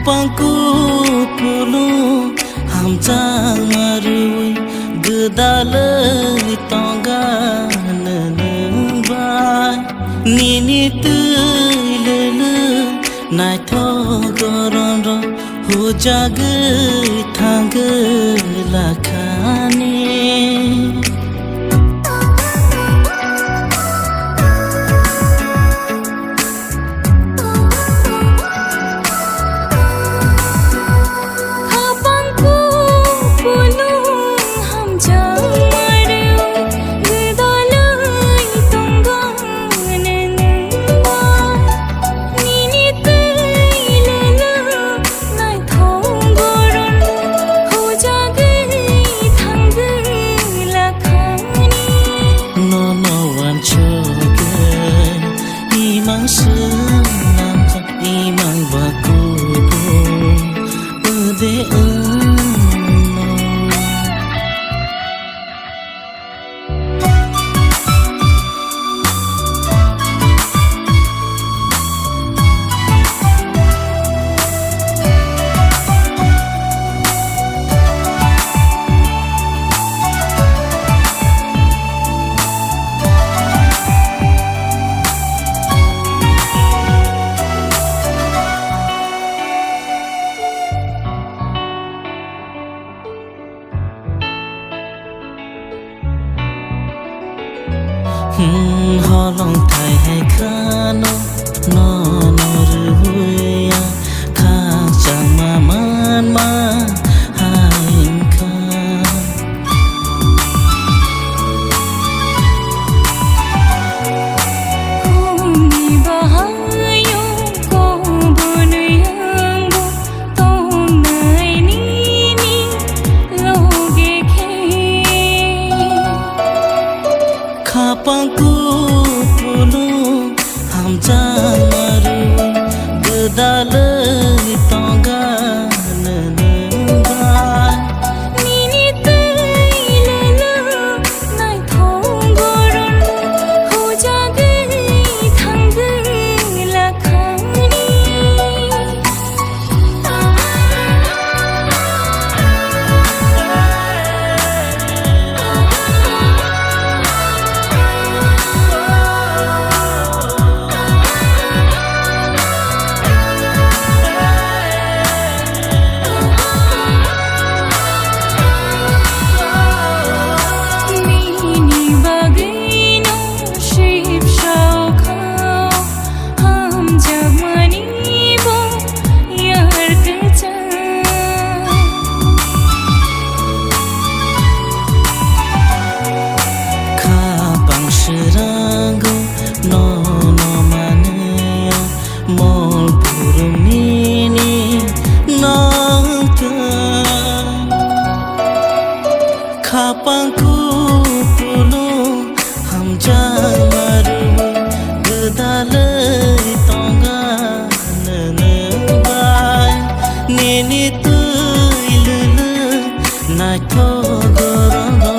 Kapangku pulu hamjang marui gedalai tongga nenengbai nini tuilele nai thogoron ro hujagai thanggelakani holong thai hai khano no no ruya kha chang ma man ma hai kha kuni bahayo ko bunayang bo to nai ni loge khe Kapangku pulu hamjang marui gedalai tongga nenengbai nini tuilele nai thogoron hujagai thanggelakani Shirago no no manaya mol purumini no ta Kapangku pulu hamjang marui gedalai tongga nenengbai nini tuilele nai thogoron ro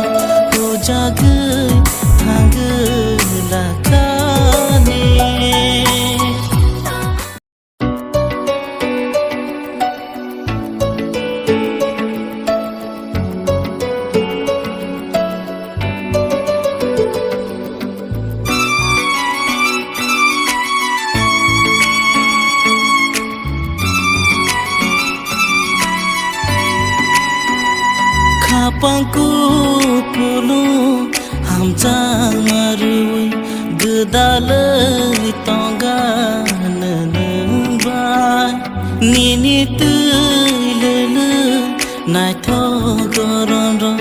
hujagai thanggelakani Kapangku pulu hamjang marui gedalai tongga nenengbai nini tuilele nai thogoron ro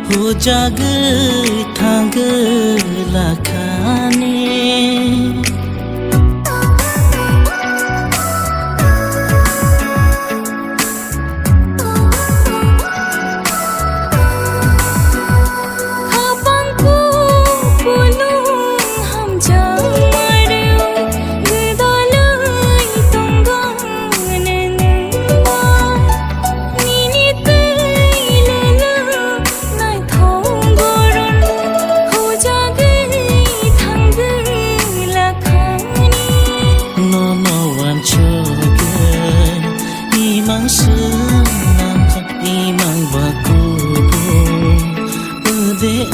hujagai thanggelakani Nai thogoron hujagai senang imang bakubo de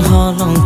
holong